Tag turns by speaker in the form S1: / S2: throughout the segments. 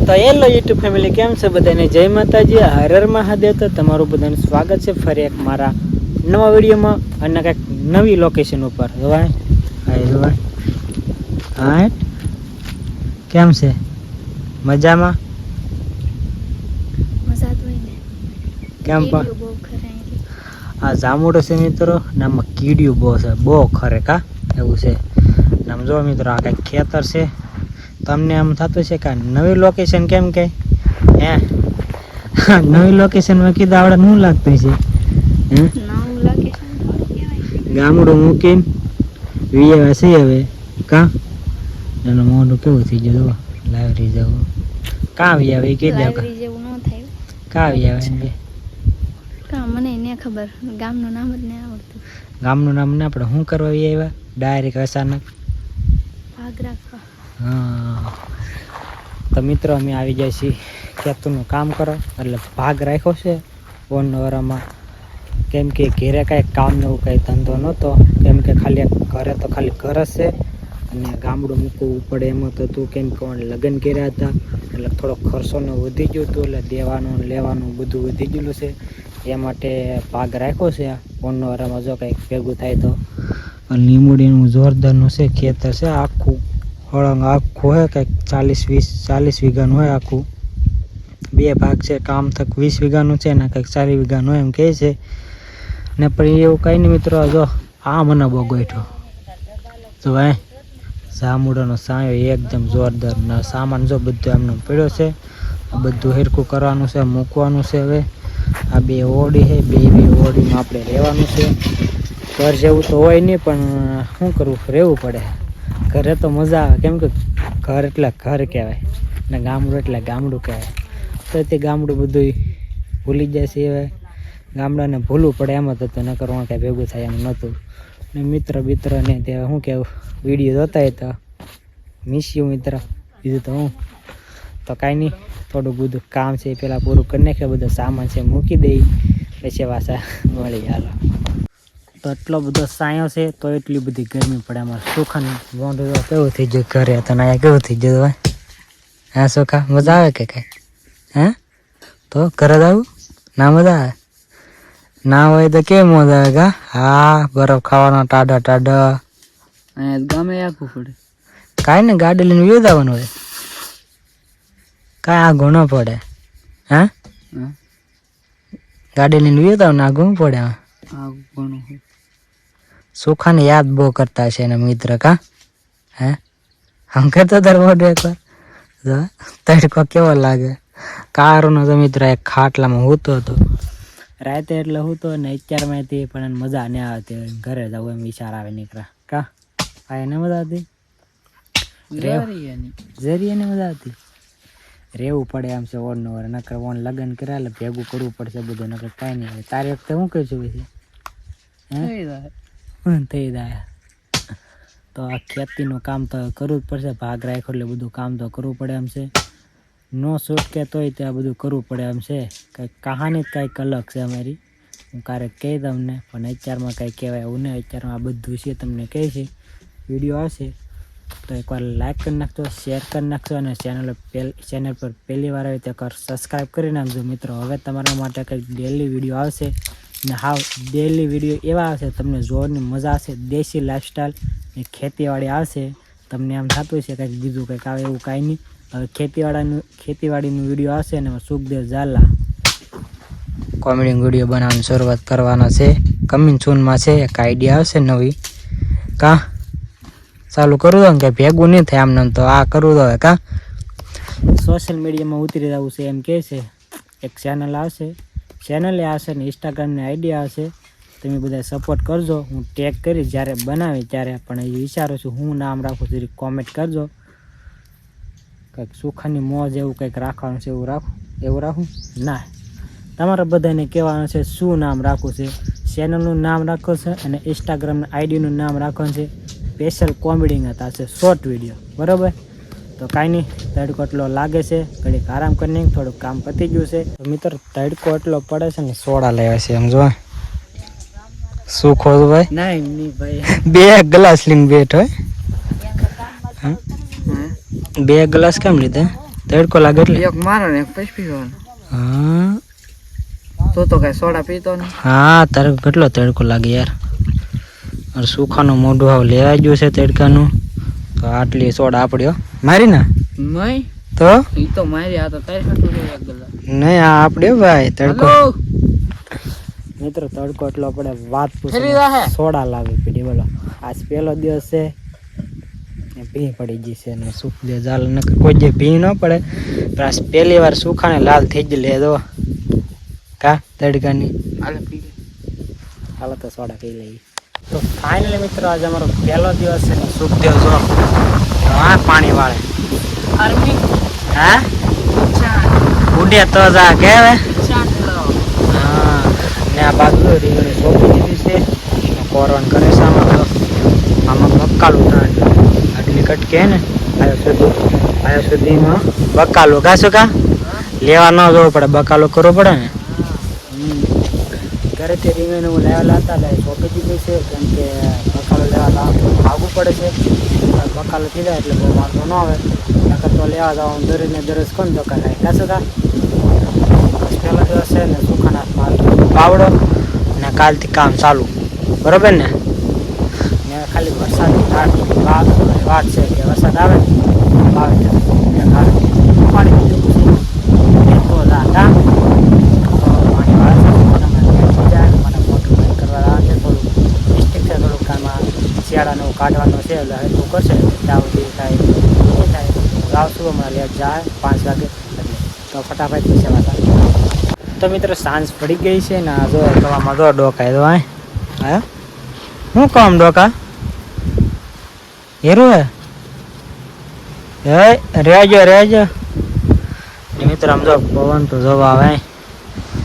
S1: તો hello YouTube family, કેમ છે બધાને? જય માતાજી, હર હર મહાદેવ. તો તમારું બધાનું સ્વાગત છે ફરી એક મારા નવા વિડીયોમાં અને કંઈક નવી લોકેશન ઉપર. જોવાય હા જોવાય હા. કેમ છે? મજામાં? કેમ પણ આ જામુડો છે મિત્રો, ને આમાં કીડિયું બહુ છે, બહુ ખરે કા એવું છે. આમ જો મિત્રો, આ કંઈક ખેતર છે. તમને આમ થતું છે કે નવી લોકેશન કેમ કે હે નવી લોકેશનમાં કીધું આવડે શું લાગતું છે? ગામડું મૂકીને વીએ છે હવે કા એનું મોઢું કેવું થઈ ગયું? લાવરી જવું કાં આવી આવે કીધું કાં આવી આવે
S2: મને ને ખબર, ગામનું નામ જ નહીં આવડતું.
S1: ગામનું નામ ને આપણે શું કરવા આવ્યા ડાયરેક્ટ અચાનક
S2: ભાગ રાખવા.
S1: હા તો મિત્રો અમે આવી જાય છીએ ખેતરનું કામ કરો એટલે ભાગ રાખ્યો છે ઓનવરામાં. કેમ કે ઘેરે કાંઈ કામ ને એવું કાંઈ ધંધો નહોતો, કેમ કે ખાલી ઘરે તો ખાલી ઘર જ છે અને ગામડું મૂકવું પડે એમ હતું. કેમ કે લગ્ન કર્યા હતા એટલે થોડો ખર્ચોને વધી ગયો હતો, એટલે દેવાનું લેવાનું બધું વધી ગયેલું છે. એ માટે ભાગ રાખ્યો છે ઓનવરામાં. જો કંઈક ભેગું થાય તો લીંબુડીનું જોરદારનું છે ખેતર છે, આખું હળંગ આખું હોય કંઈક 40 વીઘાનું હોય આખું. બે ભાગ છે, કામ તક 20 વીઘાનું છે ને કંઈક 40 વીઘાનું હોય એમ કહે છે. ને પણ એવું કંઈ નહીં મિત્રો, જો આ મને બહુ ગોઠો તો ભાઈ જામુડાનો સાયો એકદમ જોરદાર. ને સામાન જો બધું એમનો પડ્યો છે, બધું હરખું કરવાનું છે, મૂકવાનું છે. હવે આ બે ઓડી છે, બે ઓડીમાં આપણે રહેવાનું છે. ઘર જેવું તો હોય નહીં, પણ શું કરવું, રહેવું પડે. ઘરે તો મજા આવે, કેમ કે ઘર એટલે ઘર કહેવાય ને ગામડું એટલે ગામડું કહેવાય. તો તે ગામડું બધું ભૂલી જાય છે. હવે ગામડાને ભૂલવું પડે એમ જ હતું, ન કરવાનું કાંઈ ભેગું થાય એમ નહોતું. ને મિત્રને તે શું કહેવું, વિડીયો જોતા હોય તો મિસ યુ મિત્ર. બીજું તો હું તો કાંઈ નહીં, થોડું બધું કામ છે એ પહેલાં પૂરું કરી નાખે, બધો સામાન છે મૂકી દઈ, પછી પાછા મળી હાલો. તો એટલો બધો સાયો છે તો એટલી બધી ગરમી પડે. અમારે સુખાનું વોંધું તો કેવું થઈ ગયું ઘરે, તો અહીંયા કેવું થઈ ગયું ભાઈ? હા સુખા, મજા આવે કે કાંઈ? હે તો ઘરે જ આવું ના મજા આવે? ના હોય તો કેમ મજા આવે કા? હા બરફ ખાવાનો ટાઢા અહીંયા ગામે આખું પડે. કાંઈ ને ગાડી લઈને વ્યૂ જવાનું હોય, કાંઈ આઘું ન પડે. હા ગાડી લઈને વ્યૂ જવાનું, આઘું પડે. સુખાને યાદ બહુ કરતા છે એના મિત્ર કા? હે આમ કરતો તાર મોઢું એકવાર તડકો કેવો લાગે. કારનો તો મિત્ર એક ખાટલામાં હૂતો હતો રાતે, એટલે હૂતો ને અત્યારમાં હતી, પણ એને મજા નહીં આવતી. ઘરે જવું એમ વિચાર આવે નીકળા કા? આ એને મજા આવતી, જરીએને મજા આવતી. રહેવું પડે એમ છે ઓનવર, નકર ઓન લગ્ન કર્યા એટલે ભેગું કરવું પડશે બધું, નકર કાંઈ નહીં આવે. તારી વખતે શું કહીશું પછી? થઈ જાય તો આ ખેતીનું કામ તો કરવું જ પડશે. ભાગ રાખ્યો એટલે બધું કામ તો કરવું પડે એમ છે. નો છૂટકે તોય ત્યાં બધું કરવું પડે એમ છે. કંઈક કહાની જ કંઈક અલગ છે અમારી, હું ક્યારેક કહી તમને, પણ અત્યારમાં કંઈ કહેવાય એવું નહીં. અત્યારમાં આ બધું છે તમને કહે છે. વિડીયો આવશે તો એકવાર લાઈક કરી નાખજો, શેર કરી નાખજો, અને ચેનલ પર પહેલી વાર આવે તો એકવાર સબસ્ક્રાઈબ કરી નાખજો મિત્રો. હવે તમારા માટે કંઈક ડેલી વિડીયો આવશે, ને હાવ ડેલી વિડીયો એવા આવશે તમને જોવાની મજા આવશે. દેશી લાઈફસ્ટાઈલ ને ખેતીવાડી આવશે. તમને એમ થતું છે કંઈક બીજું કંઈક આવે, એવું કાંઈ નહીં. હવે ખેતીવાડીનું વિડીયો આવશે ને સુખદેવ ઝાલા કોમેડી વિડીયો બનાવવાની શરૂઆત કરવાના છે. કમિંગ સૂનમાં છે. એક આઈડિયા આવશે નવી કા? ચાલુ કરું દો ને, કંઈ ભેગું નહીં થાય આમને તો આ કરવું દો કા? સોશિયલ મીડિયામાં ઉતરી જવું છે એમ કહે છે. એક ચેનલ આવશે, ચેનલે આવશે ને ઇન્સ્ટાગ્રામની આઈડી આવશે. તમે બધા સપોર્ટ કરજો. હું ટેગ કરીશ જ્યારે બનાવી ત્યારે, પણ એ વિચારું છું હું નામ રાખું છું, કોમેન્ટ કરજો. કંઈક સુખાની મોજ એવું કંઈક રાખવાનું છે, એવું રાખું ના? તમારે બધાને કહેવાનું છે શું નામ રાખવું છે. ચેનલનું નામ રાખવું છે અને ઇન્સ્ટાગ્રામના આઈડીનું નામ રાખવાનું છે. સ્પેશિયલ કોમેડી હતા છે, શોર્ટ વિડીયો, બરાબર? તો કાંઈ નહીં, તડકો એટલો લાગે છે, ઘડીક આરામ કરીને થોડુંક કામ પતી ગયું છે. તો મિત્રો તડકો એટલો પડે છે ને, સોડા લેવા છે એમ જો. શું ખોદું ભાઈ? નહીં ભાઈ, 2 ગ્લાસ લઈને બેઠો. 2 ગ્લાસ કેમ લીધા? તડકો લાગે એટલે
S3: એક મારો ને એક પછી પીવાનો.
S1: હા
S3: તો કઈ સોડા પીતો ને.
S1: હા તારે કેટલો તડકો લાગે યાર. અરે સુખાનું મોઢું આવ લેવાઈ ગયું છે તડકાનું. તો આટલી સોડા આપડી હો મારી ના
S3: નહીં
S1: તો
S3: ઈ તો મારી આ તો તારી હાટું રે એક ગલા.
S1: નહીં આ આપડે ભાઈ તડકો
S3: હેલો
S1: મિત્રો તડકો એટલો પડે વાત
S3: ફેરી
S1: પૂછો
S3: જાહે.
S1: સોડા લાવી પડી બોલો. આજ પહેલો દિવસ છે ને ભી પડી ગઈ છે ને સુખ દે જાલ ન કોઈ જે ભી ન પડે પણ આજ પહેલી વાર સુખાને લાલ થઈ જ લે દો કા તડકાની.
S3: હાલે પી લે.
S1: હાલો તો સોડા પી લઈએ. તો ફાઇનલી મિત્રો આજે અમારો પહેલો દિવસ છે ને સુખદેવ જો હા પાણી વાળે
S3: આર્મી
S1: હા
S3: ચાર
S1: ઉડે તો જા કે હવે
S3: ચાર લો.
S1: હા ને આ બાજુ રીંગણી સોંપી દીધી છે ને કોરવણ કરે છે આમાં તો આમાં બકાલું થાય આટલી કટકે ને આયા સુધીમાં બકાલું ઘાસું કા લેવા ન જવું પડે બકાલું કરવું પડે ને. ઘરેથી રીંગણ હું લેવાલા હતા એટલે સોંપી દીધું છે કેમ કે બકાલો લેવા આવવું પડે છે. બકાલો થઈ જાય એટલે બહુ વાંધો ન આવે નકર તો લેવા જવાનું દરરોજને દરરોજ કોણ દુકાન થાય કાશું કા. પહેલો દિવસ છે ને સુખાના હાથમાં પાવડો ને કાલથી કામ ચાલુ બરોબર ને ખાલી વરસાદની વાત છે કે વરસાદ આવે પાણી તો દાદા પાણી વાળા મોટર બંધ કરવા છે થોડું મિસ્ટેક છે થોડુંક કામમાં શિયાળાનું કાઢવાનું છે એટલે હરખું કરશે ત્યાં સુધી થાય એ થાય આવશું હમણાં લેટ જાય 5 વાગે એટલે તો ફટાફટ પૈસા વાતા. તો મિત્રો સાંજ પડી ગઈ છે ને જો કવામાં જો ડોકા દો હા શું કામ ડોકા હેરું હે રહેજો મિત્રો આમ જો પવન તો જવા આવે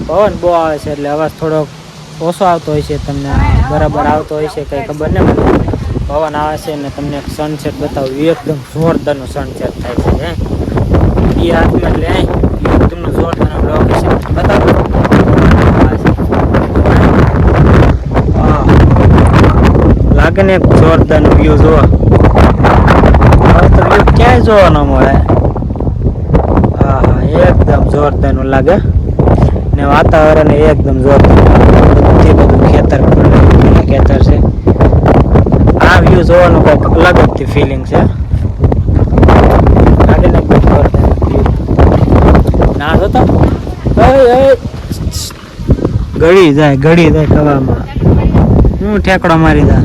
S1: પવન બહુ આવે છે એટલે અવાજ થોડોક ઓછો આવતો હોય છે તમને બરાબર આવતો હોય છે કંઈ ખબર નહીં મને પવન આવે છે ને તમને એક સનસેટ બતાવું એકદમ જોરદારનું સનસેટ થાય છે હે એ હાથમાં એટલે એકદમનું જોરદારનું લોકેશન બતાવો લાગે ને જોરદારનું વ્યૂ જોવા હવે તો વ્યૂ ક્યાંય જોવા ન મળે. હા હા એકદમ જોરદારનું લાગે ને વાતાવરણ એકદમ જોરદાર બધું ખેતર ખેતર છે. આ વ્યૂ જોવાનું કંઈક અલગ જ ફિલિંગ છે લાગે ને જોરદાર વ્યૂ ના જોતો ગળી જાય કવામાં હું ઠેકડો મારી દા.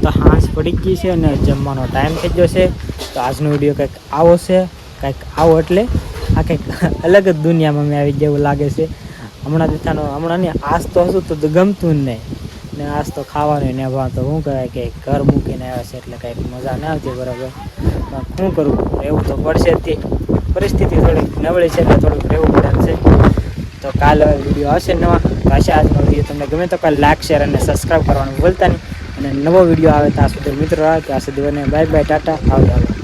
S1: તો હાંસ પડી ગઈ છે અને જમવાનો ટાઈમ થઈ ગયો છે. તો આજનો વિડીયો કંઈક આવો છે કંઈક આવો એટલે આ કંઈક અલગ જ દુનિયામાં મેં આવી જેવું લાગે છે. હમણાંની આજ તો હશું તો ગમતું જ નહીં ને આજ તો ખાવાનું ને ભાવ તો શું કહેવાય કે ઘર મૂકીને આવ્યા છે એટલે કંઈક મજા ના આવતી બરાબર. શું કરવું રહેવું તો પડશે જ. પરિસ્થિતિ થોડીક નબળી છે એટલે થોડુંક રહેવું પડે છે. તો કાલે વિડીયો આવશે નવા પાછા આજનો વિડીયો તમને ગમે તો કાલે લાઈક શેર અને સબસ્ક્રાઈબ કરવાનું ભૂલતા નહીં અને નવો વિડીયો આવે ત્યાં સુધી મિત્રો આવે ત્યાં સુધી બાય બાય ટાટા આવજો.